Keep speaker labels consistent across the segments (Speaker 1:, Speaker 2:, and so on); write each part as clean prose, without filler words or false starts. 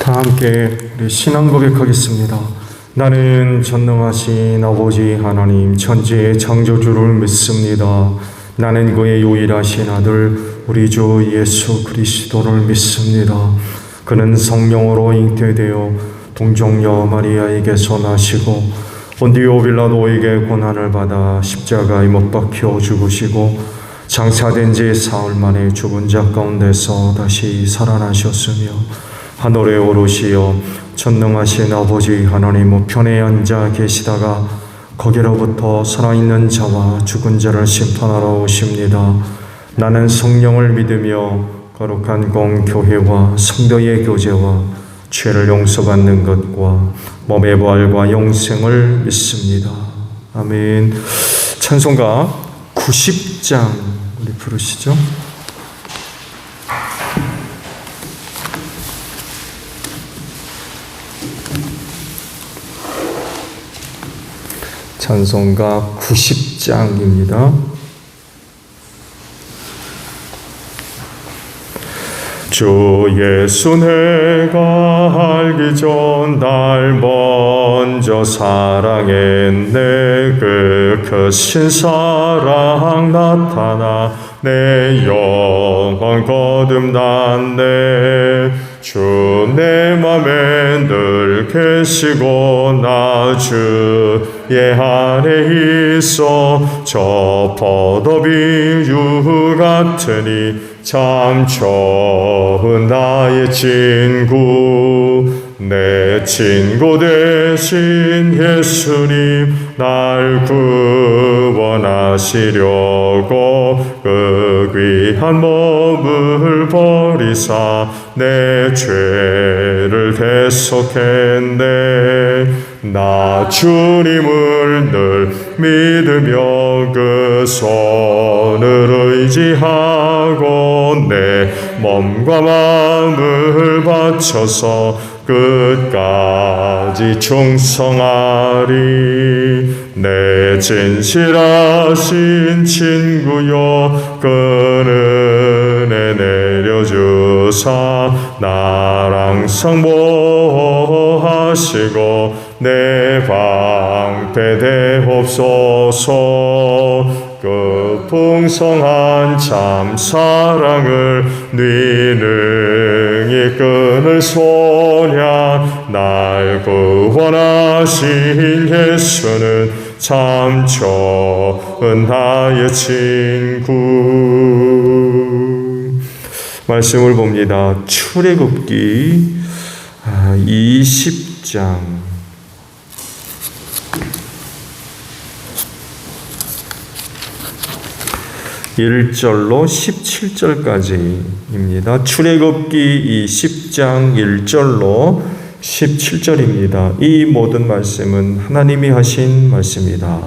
Speaker 1: 다 함께 우리 신앙 고백하겠습니다. 나는 전능하신 아버지 하나님 천지의 창조주를 믿습니다. 나는 그의 유일하신 아들 우리 주 예수 그리스도를 믿습니다. 그는 성령으로 잉태되어 동정녀 마리아에게서 나시고 본디오 빌라도에게 고난을 받아 십자가에 못 박혀 죽으시고 장사된 지 사흘 만에 죽은 자 가운데서 다시 살아나셨으며 하늘에 오르시어 전능하신 아버지 하나님 우편에 앉아 계시다가 거기로부터 살아있는 자와 죽은 자를 심판하러 오십니다. 나는 성령을 믿으며 거룩한 공교회와 성도의 교제와 죄를 용서받는 것과 몸의 부활과 영생을 믿습니다. 아멘. 찬송가 90장 우리 부르시죠. 찬송가 90장입니다. 주 예수 내가 알기 전 날 먼저 사랑했네. 그 크신 사랑 나타나 내 영혼 거듭났네. 주 내 맘에 늘 계시고 나 주의 안에 있어 저 포도비 유 같으니 참 좋은 나의 친구. 내 친구 되신 예수님 날 구원하시려고 그 귀한 몸을 버리사 내 죄를 대속했네. 나 주님을 늘 믿으며 그 손을 의지하고 내 몸과 마음을 바쳐서 끝까지 충성하리. 내 진실하신 친구여 그 은혜 내려주사 나랑 상보하시고 내 방패 되옵소서. 그 풍성한 참 사랑을 능히 끊을 소냐. 날 구원하신 예수는 참 좋은 나의 친구. 말씀을 봅니다. 출애굽기 20장 1절로 17절까지입니다. 출애굽기 10장 1절로 17절입니다. 이 모든 말씀은 하나님이 하신 말씀이다.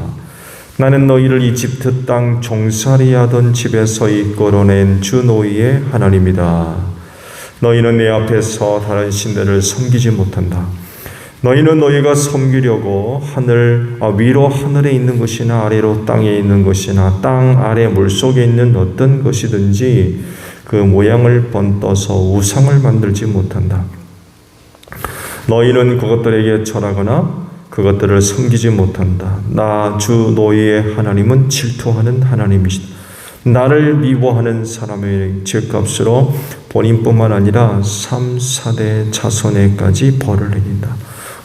Speaker 1: 나는 너희를 이집트 땅 종살이하던 집에서 이끌어낸 주 너희의 하나님이다. 너희는 내 앞에서 다른 신들을 섬기지 못한다. 너희는 너희가 섬기려고 하늘 위로 하늘에 있는 것이나 아래로 땅에 있는 것이나 땅 아래 물속에 있는 어떤 것이든지 그 모양을 번떠서 우상을 만들지 못한다. 너희는 그것들에게 절하거나 그것들을 섬기지 못한다. 나 주 너희의 하나님은 질투하는 하나님이시다. 나를 미워하는 사람의 죄값으로 본인뿐만 아니라 3, 4대 자손에까지 벌을 내린다.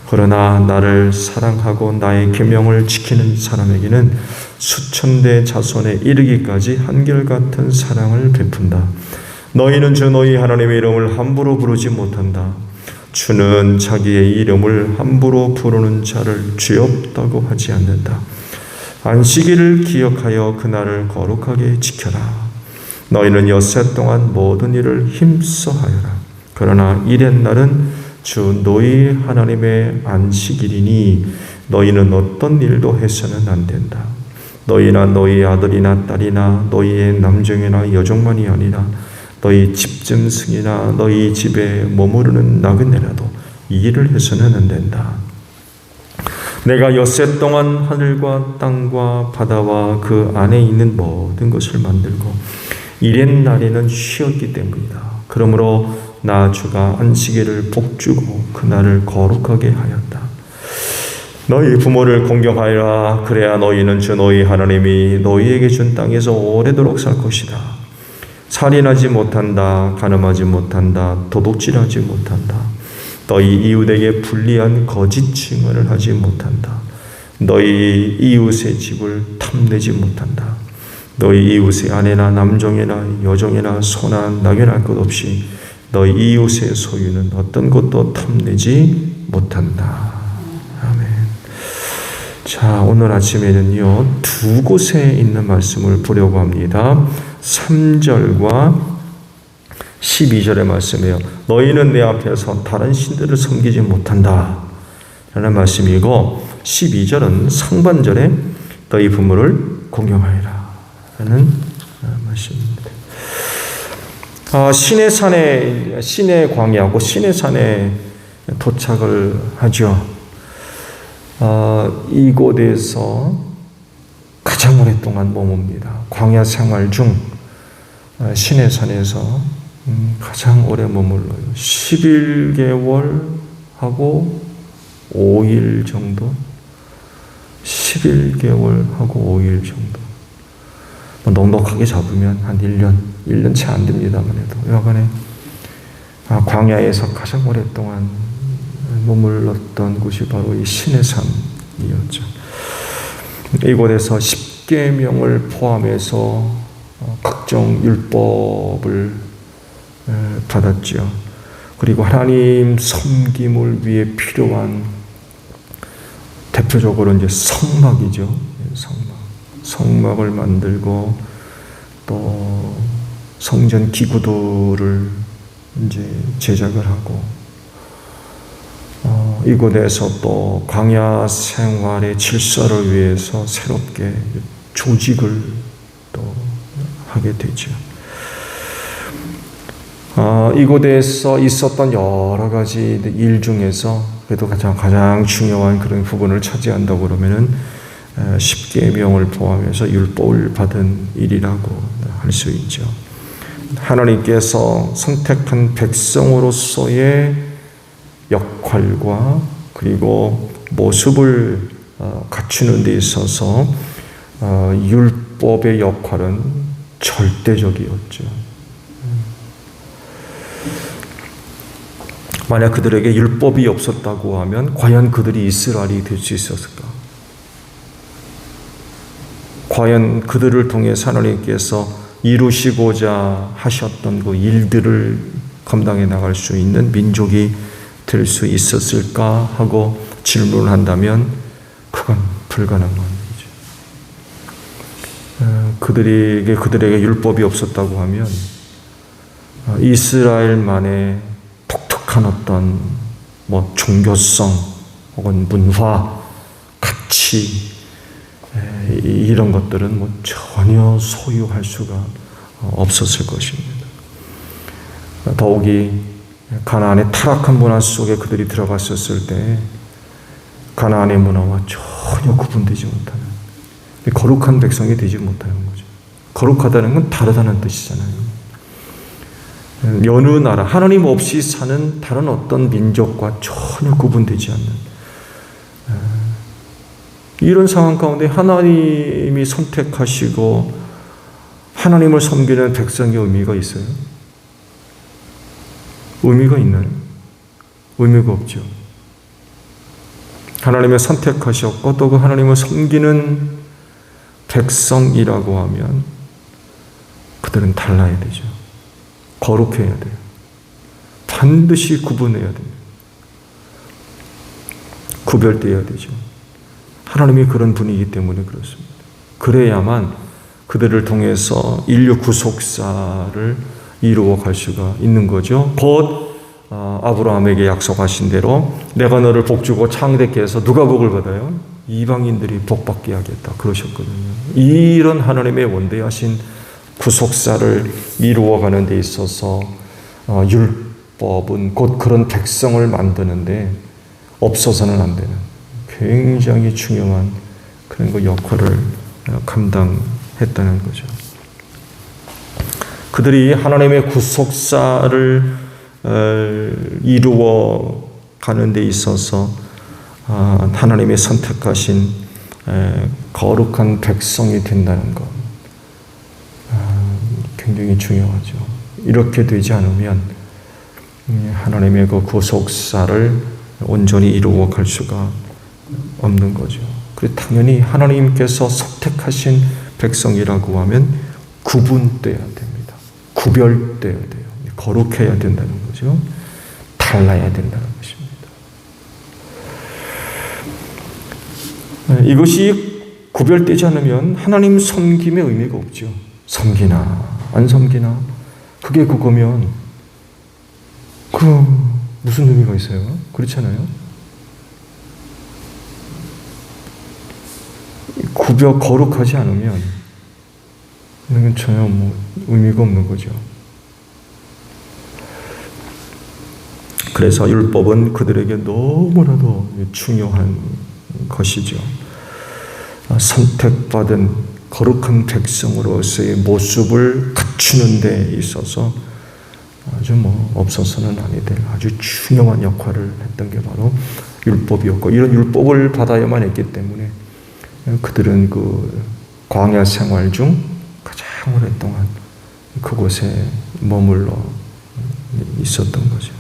Speaker 1: 그러나 나를 사랑하고 나의 계명을 지키는 사람에게는 수천 대 자손에 이르기까지 한결같은 사랑을 베푼다. 너희는 주 너희 하나님의 이름을 함부로 부르지 못한다. 주는 자기의 이름을 함부로 부르는 자를 죄 없다고 하지 않는다. 안식일을 기억하여 그날을 거룩하게 지켜라. 너희는 엿새 동안 모든 일을 힘써 하여라. 그러나 일의 날은 주 너희 하나님의 안식일이니 너희는 어떤 일도 해서는 안 된다. 너희나 너희 아들이나 딸이나 너희의 남종이나 여종만이 아니라 너희 집짐승이나 너희 집에 머무르는 나그네라도 이 일을 해서는 안 된다. 내가 엿새 동안 하늘과 땅과 바다와 그 안에 있는 모든 것을 만들고 이랜 날에는 쉬었기 때문이다. 그러므로 나 주가 안식일을 복주고 그날을 거룩하게 하였다. 너희 부모를 공경하여라. 그래야 너희는 주 너희 하나님이 너희에게 준 땅에서 오래도록 살 것이다. 살인하지 못한다. 간음하지 못한다. 도둑질하지 못한다. 너희 이웃에게 불리한 거짓 증언을 하지 못한다. 너희 이웃의 집을 탐내지 못한다. 너희 이웃의 아내나 남종이나 여종이나 소나 낙연할 것 없이 너희 이웃의 소유는 어떤 것도 탐내지 못한다. 아멘. 자, 오늘 아침에는요, 두 곳에 있는 말씀을 보려고 합니다. 3절과 12절의 말씀이에요. 너희는 내 앞에서 다른 신들을 섬기지 못한다 라는 말씀이고, 12절은 상반절에 너희 부모를 공경하여라 라는 말씀입니다. 신의 광야하고 신의 산에 도착을 하죠. 이곳에서 가장 오랫동안 머뭅니다. 광야 생활 중 신의 산에서 가장 오래 머물러요. 11개월하고 5일 정도? 11개월하고 5일 정도. 넉넉하게 잡으면 한 1년 채 안 됩니다만 해도 여간에 광야에서 가장 오랫동안 머물렀던 곳이 바로 이 신의 산이었죠. 이곳에서 10계명을 포함해서 각종 율법을 받았죠. 그리고 하나님 섬김을 위해 필요한 대표적으로 이제 성막이죠. 성막을 만들고 또 성전 기구들을 이제 제작을 하고 이곳에서 또 광야 생활의 질서를 위해서 새롭게 조직을 또 하게 되죠. 이곳에서 있었던 여러 가지 일 중에서 그래도 가장 중요한 그런 부분을 차지한다고 그러면은 10계명을 포함해서 율법을 받은 일이라고 할 수 있죠. 하나님께서 선택한 백성으로서의 역할과 그리고 모습을 갖추는 데 있어서 율법의 역할은 절대적이었죠. 만약 그들에게 율법이 없었다고 하면 과연 그들이 이스라엘이 될 수 있었을까? 과연 그들을 통해 하나님께서 이루시고자 하셨던 그 일들을 감당해 나갈 수 있는 민족이 될 수 있었을까 하고 질문을 한다면 그건 불가능한 일이죠. 그들에게 율법이 없었다고 하면 이스라엘만의 독특한 어떤 종교성 혹은 문화, 가치 이런 것들은 전혀 소유할 수가 없었을 것입니다. 더욱이 가나안의 타락한 문화 속에 그들이 들어갔었을 때 가나안의 문화와 전혀 구분되지 못하는 거룩한 백성이 되지 못하는 거죠. 거룩하다는 건 다르다는 뜻이잖아요. 여느 나라, 하나님 없이 사는 다른 어떤 민족과 전혀 구분되지 않는 이런 상황 가운데 하나님이 선택하시고 하나님을 섬기는 백성의 의미가 있어요? 의미가 있나요? 의미가 없죠. 하나님을 선택하셨고 또 그 하나님을 섬기는 백성이라고 하면 그들은 달라야 되죠. 거룩해야 돼요. 반드시 구분해야 돼요. 구별되어야 되죠. 하나님이 그런 분이기 때문에 그렇습니다. 그래야만 그들을 통해서 인류 구속사를 이루어 갈 수가 있는 거죠. 곧 아브라함에게 약속하신 대로 내가 너를 복주고 창대케 해서 누가 복을 받아요? 이방인들이 복받게 하겠다 그러셨거든요. 이런 하나님의 원대하신 구속사를 이루어가는 데 있어서 율법은 곧 그런 백성을 만드는데 없어서는 안 되는 굉장히 중요한 그런 그 역할을 감당했다는 거죠. 그들이 하나님의 구속사를 이루어 가는 데 있어서 하나님의 선택하신 거룩한 백성이 된다는 것, 굉장히 중요하죠. 이렇게 되지 않으면 하나님의 그 구속사를 온전히 이루어 갈 수가 없는 거죠. 그래서 당연히 하나님께서 선택하신 백성이라고 하면 구분되어야 됩니다. 구별되어야 돼요. 거룩해야 된다는 거죠. 달라야 된다는 것입니다. 이것이 구별되지 않으면 하나님 섬김의 의미가 없죠. 섬기나 안 섬기나 그게 그거면 무슨 의미가 있어요? 그렇잖아요. 거룩하지 않으면 이건 전혀 의미가 없는 거죠. 그래서 율법은 그들에게 너무나도 중요한 것이죠. 선택받은 거룩한 백성으로서의 모습을 갖추는 데 있어서 아주 없어서는 아니 될 아주 중요한 역할을 했던 게 바로 율법이었고, 이런 율법을 받아야만 했기 때문에 그들은 그 광야 생활 중 가장 오랫동안 그곳에 머물러 있었던 거죠.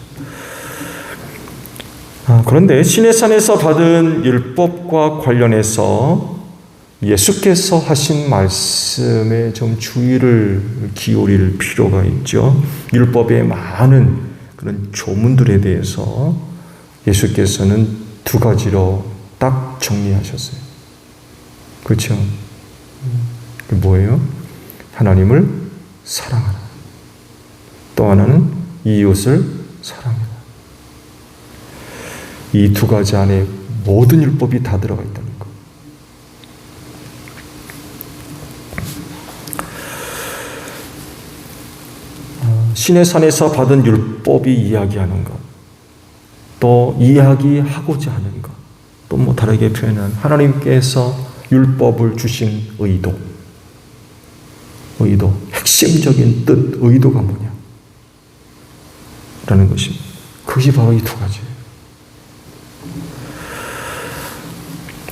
Speaker 1: 그런데 시내산에서 받은 율법과 관련해서 예수께서 하신 말씀에 좀 주의를 기울일 필요가 있죠. 율법의 많은 그런 조문들에 대해서 예수께서는 두 가지로 딱 정리하셨어요. 그렇죠? 그게 뭐예요? 하나님을 사랑하라. 또 하나는 이웃을 사랑하라. 이 두 가지 안에 모든 율법이 다 들어가 있다는 것. 시내산에서 받은 율법이 이야기하는 것, 또 이야기하고자 하는 것, 또 다르게 표현한 하나님께서 율법을 주신 의도, 핵심적인 뜻, 의도가 뭐냐? 라는 것입니다. 그것이 바로 이 두 가지예요.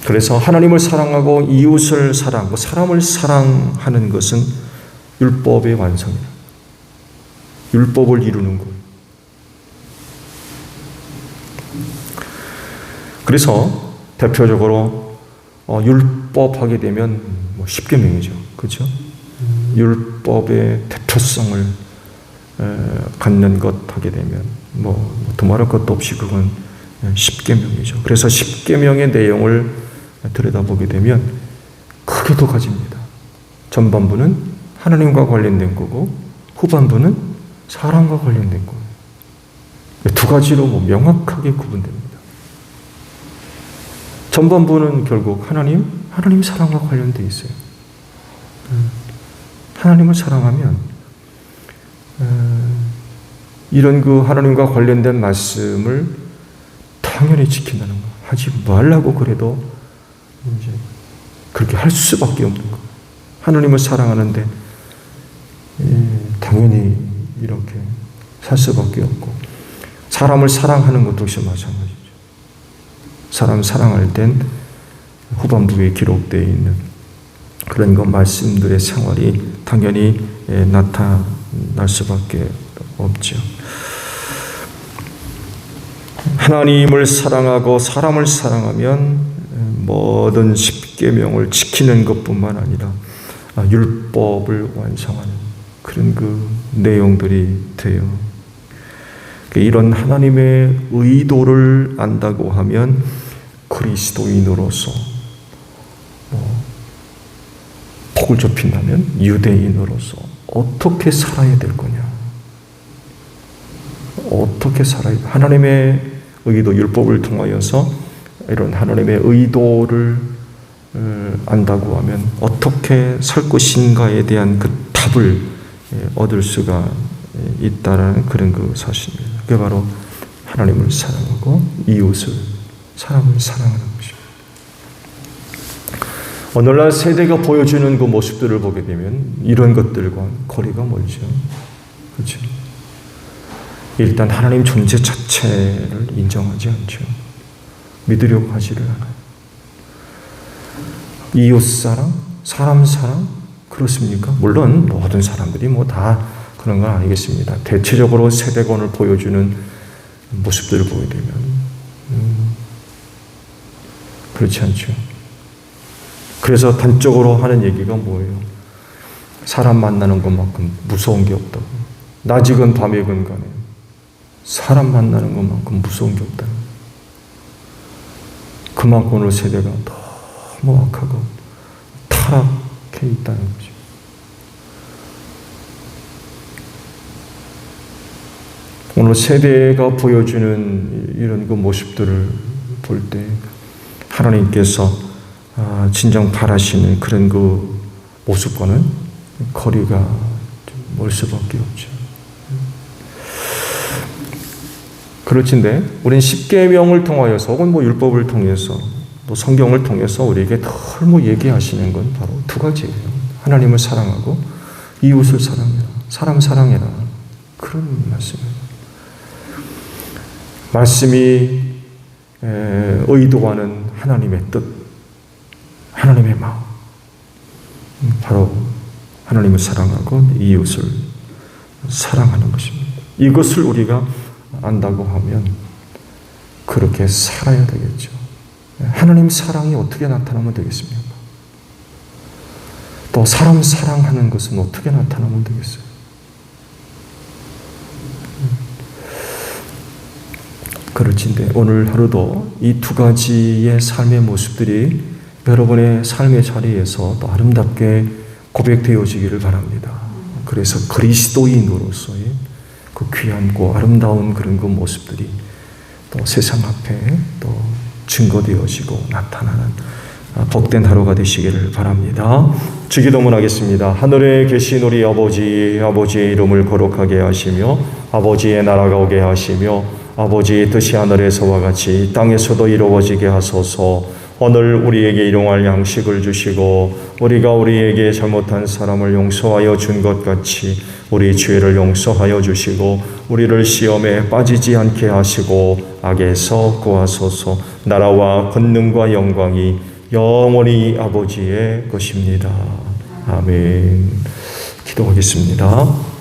Speaker 1: 그래서 하나님을 사랑하고 이웃을 사랑하고 사람을 사랑하는 것은 율법의 완성이에요. 율법을 이루는 것. 그래서 대표적으로 율법 하게 되면 10계명이죠. 그렇죠? 율법의 대표성을 갖는 것 하게 되면 두말할 것도 없이 그건 10계명이죠. 그래서 10계명의 내용을 들여다보게 되면 크게 두 가지입니다. 전반부는 하나님과 관련된 거고 후반부는 사람과 관련된 거예요. 두 가지로 명확하게 구분됩니다. 전반부는 결국 하나님 사랑과 관련되어 있어요. 하나님을 사랑하면 이런 그 하나님과 관련된 말씀을 당연히 지킨다는 거. 하지 말라고 그래도 이제 그렇게 할 수밖에 없는 거. 하나님을 사랑하는데 당연히 이렇게 살 수밖에 없고, 사람을 사랑하는 것도 역시 마찬가지죠. 사람 사랑할 땐 후반부에 기록되어 있는 그런 것 말씀들의 생활이 당연히 나타날 수밖에 없죠. 하나님을 사랑하고 사람을 사랑하면 모든 10계명을 지키는 것뿐만 아니라 율법을 완성하는 그런 그 내용들이 돼요. 이런 하나님의 의도를 안다고 하면 그리스도인으로서 복을 좁힌다면 유대인으로서 어떻게 살아야 될 거냐? 어떻게 살아야 돼? 하나님의 의도, 율법을 통하여서 이런 하나님의 의도를 안다고 하면 어떻게 살 것인가에 대한 그 답을 얻을 수가 있다라는 그런 그 사실입니다. 그게 바로 하나님을 사랑하고 이웃을, 사람을 사랑하는 것입니다. 오늘날 세대가 보여주는 그 모습들을 보게 되면 이런 것들과 거리가 멀죠. 그렇죠? 일단 하나님 존재 자체를 인정하지 않죠. 믿으려고 하지를 않아요. 이웃사랑, 사람사랑, 그렇습니까? 물론 모든 사람들이 다 그런 건 아니겠습니다. 대체적으로 세대권을 보여주는 모습들을 보게 되면 그렇지 않죠. 그래서 단적으로 하는 얘기가 뭐예요? 사람 만나는 것만큼 무서운 게 없다고. 낮이건 밤이건 간에 사람 만나는 것만큼 무서운 게 없다. 그만큼 오늘 세대가 너무 악하고 타락해 있다는 거죠. 오늘 세대가 보여주는 이런 그 모습들을 볼 때 하나님께서 진정 바라시는 그런 그 모습과는 거리가 좀 멀 수밖에 없죠. 그렇진데 우리는 십계명을 통하여서 혹은 율법을 통해서 성경을 통해서 우리에게 덜 얘기하시는 건 바로 두 가지예요. 하나님을 사랑하고 이웃을 사랑해라. 사람 사랑해라. 그런 말씀이에요. 말씀이 의도하는 하나님의 뜻, 하나님의 마음, 바로 하나님을 사랑하고 이웃을 사랑하는 것입니다. 이것을 우리가 안다고 하면 그렇게 살아야 되겠죠. 하나님 사랑이 어떻게 나타나면 되겠습니까? 또 사람 사랑하는 것은 어떻게 나타나면 되겠어요? 그렇지인데 오늘 하루도 이 두 가지의 삶의 모습들이 여러분의 삶의 자리에서 또 아름답게 고백되어지기를 바랍니다. 그래서 그리스도인으로서의 그 귀함고 아름다운 그런 그 모습들이 또 세상 앞에 또 증거되어지고 나타나는 복된 하루가 되시기를 바랍니다. 주기도문 하겠습니다. 하늘에 계신 우리 아버지, 아버지의 이름을 거룩하게 하시며 아버지의 나라가 오게 하시며 아버지의 뜻이 하늘에서와 같이 땅에서도 이루어지게 하소서. 오늘 우리에게 일용할 양식을 주시고 우리가 우리에게 잘못한 사람을 용서하여 준 것 같이 우리 죄를 용서하여 주시고 우리를 시험에 빠지지 않게 하시고 악에서 구하소서. 나라와 권능과 영광이 영원히 아버지의 것입니다. 아멘. 기도하겠습니다.